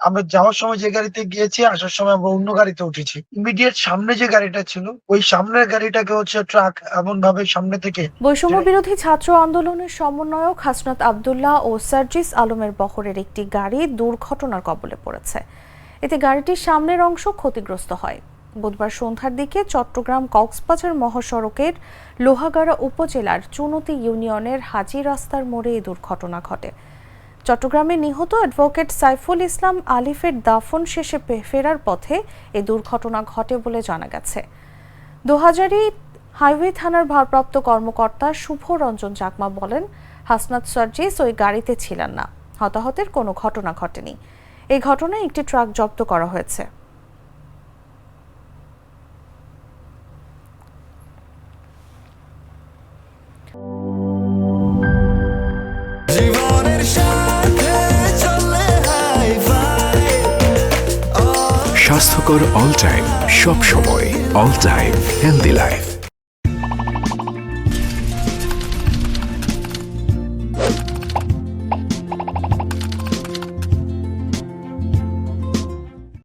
আমরা যাওয়ার সময় যে গাড়িতে গিয়েছি, আসার সময় আমরা অন্য গাড়িতে উঠেছি। ইমিডিয়েট সামনে যে গাড়িটা ছিল, ওই সামনের গাড়িটাকে ট্রাক এমনভাবে সামনে থেকে বৈষম্য যেটা বিরোধী ছাত্র আন্দোলনের সমন্বয়ক হাসনাত আব্দুল্লাহ ও সার্জিস আলমের বহরের একটি গাড়ি দুর্ঘটনার কবলে পড়েছে। এতে গাড়িটির সামনের অংশ ক্ষতিগ্রস্ত হয়। বুধবার সন্ধ্যার দিকে চট্টগ্রাম কক্সবাজার মহাসড়কের লোহাগাড়া উপজেলার চুনতি ইউনিয়নের হাজী রাস্তার মোড়ে এই দুর্ঘটনা ঘটে। চট্টগ্রামে নিহত অ্যাডভোকেট সাইফুল ইসলাম আলিফের দাফন শেষে ফেরার পথে এই দুর্ঘটনা ঘটে বলে জানা গেছে। দোহাজারী হাইওয়ে থানার ভারপ্রাপ্ত কর্মকর্তা শুভ রঞ্জন চাকমা বলেন, হাসনাত সার্জিস ওই গাড়িতে ছিলেন না। হতাহতের কোনো ঘটনা ঘটেনি। এই ঘটনায় একটি ট্রাক জব্দ করা হয়েছে। স্বাস্থ্যকর অল টাইম, সব সময় অল টাইম হেলদি লাইফ।